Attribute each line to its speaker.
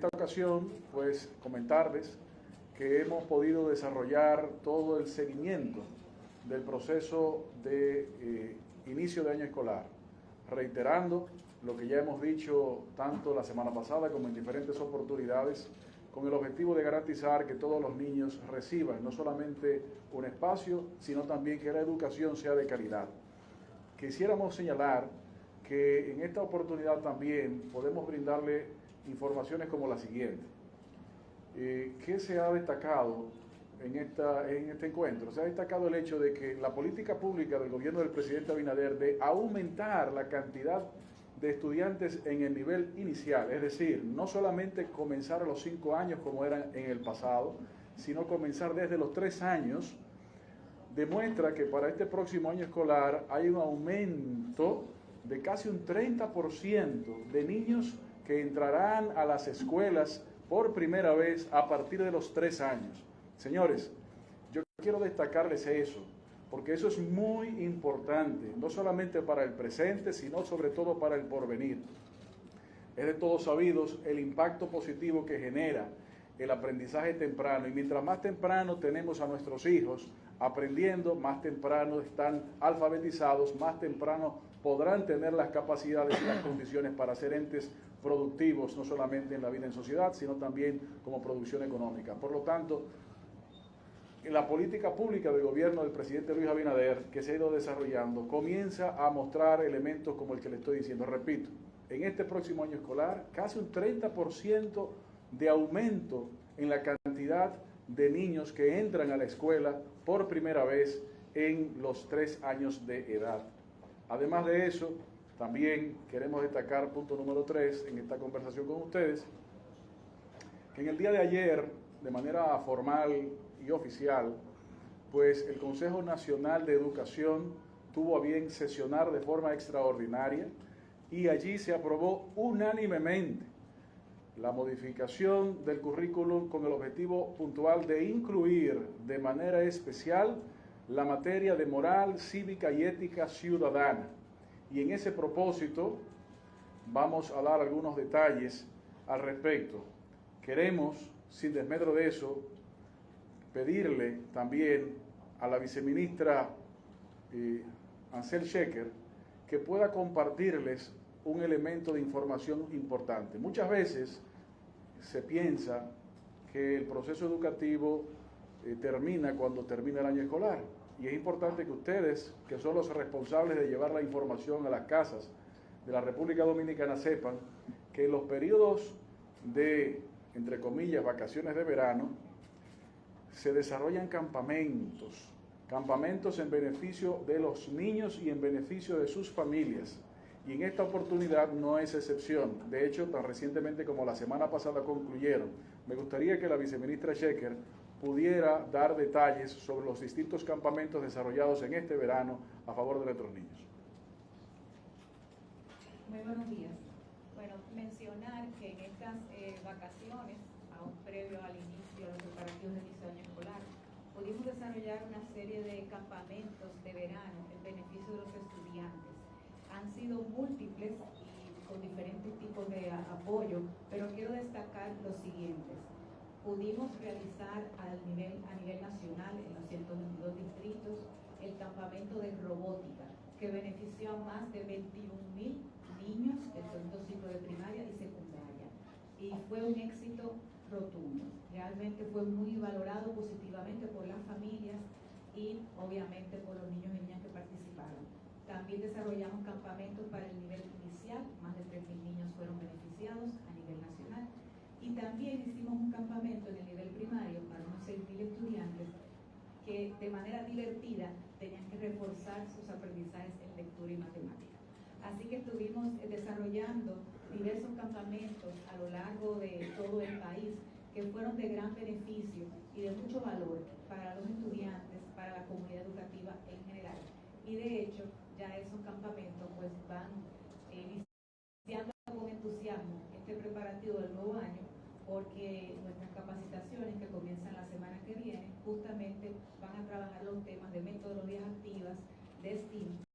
Speaker 1: esta ocasión, pues comentarles que hemos podido desarrollar todo el seguimiento del proceso de inicio de año escolar, reiterando lo que ya hemos dicho tanto la semana pasada como en diferentes oportunidades, con el objetivo de garantizar que todos los niños reciban no solamente un espacio, sino también que la educación sea de calidad. Quisiéramos señalar que en esta oportunidad también podemos brindarle informaciones como la siguiente. ¿Qué se ha destacado en este encuentro? Se ha destacado el hecho de que la política pública del gobierno del presidente Abinader de aumentar la cantidad de estudiantes en el nivel inicial, es decir, no solamente comenzar a los 5 años como era en el pasado, sino comenzar desde los 3 años, demuestra que para este próximo año escolar hay un aumento de casi un 30% de niños que entrarán a las escuelas por primera vez a partir de los 3 años. Señores, yo quiero destacarles eso, porque eso es muy importante, no solamente para el presente, sino sobre todo para el porvenir. Es de todos sabidos el impacto positivo que genera el aprendizaje temprano, y mientras más temprano tenemos a nuestros hijos aprendiendo, más temprano están alfabetizados, más temprano podrán tener las capacidades y las condiciones para ser entes productivos, no solamente en la vida en sociedad, sino también como producción económica. Por lo tanto, en la política pública del gobierno del presidente Luis Abinader, que se ha ido desarrollando, comienza a mostrar elementos como el que le estoy diciendo. Repito, en este próximo año escolar, casi un 30% de aumento en la cantidad de niños que entran a la escuela por primera vez en los 3 años de edad. Además de eso, también queremos destacar, punto número 3 en esta conversación con ustedes, que en el día de ayer, de manera formal y oficial, pues el Consejo Nacional de Educación tuvo a bien sesionar de forma extraordinaria y allí se aprobó unánimemente la modificación del currículum con el objetivo puntual de incluir de manera especial la materia de moral, cívica y ética ciudadana. Y en ese propósito vamos a dar algunos detalles al respecto. Queremos, sin desmedro de eso, pedirle también a la viceministra Ansel Sheker que pueda compartirles un elemento de información importante. Muchas veces se piensa que el proceso educativo termina cuando termina el año escolar, y es importante que ustedes, que son los responsables de llevar la información a las casas de la República Dominicana, sepan que en los periodos de, entre comillas, vacaciones de verano, se desarrollan campamentos en beneficio de los niños y en beneficio de sus familias. Y en esta oportunidad no es excepción. De hecho, tan recientemente como la semana pasada concluyeron. Me gustaría que la viceministra Sheker pudiera dar detalles sobre los distintos campamentos desarrollados en este verano a favor de nuestros niños.
Speaker 2: Muy buenos días. Bueno, mencionar que en estas vacaciones, aún previo al inicio de los preparativos de inicio de año escolar, pudimos desarrollar una serie de campamentos de verano en beneficio de los estudiantes. Han sido múltiples y con diferentes tipos de apoyo, pero quiero destacar los siguientes. Pudimos realizar a nivel nacional en los 122 distritos el campamento de robótica, que benefició a más de 21.000 niños del segundo ciclo de primaria y secundaria, y fue un éxito rotundo. Realmente fue muy valorado positivamente por las familias y obviamente por los niños y niñas que participaron. También desarrollamos campamentos para el nivel inicial, más de 3.000 niños fueron beneficiados a nivel nacional, y también hicimos un campamento en el nivel primario para unos 6.000 estudiantes que de manera divertida tenían que reforzar sus aprendizajes en lectura y matemática. Así que estuvimos desarrollando diversos campamentos a lo largo de todo el país que fueron de gran beneficio y de mucho valor para los estudiantes, para la comunidad educativa en general. Y de hecho, ya esos campamentos pues van iniciando con entusiasmo este preparativo del nuevo año, porque nuestras capacitaciones que comienzan la semana que viene justamente van a trabajar los temas de metodologías activas, de STEAM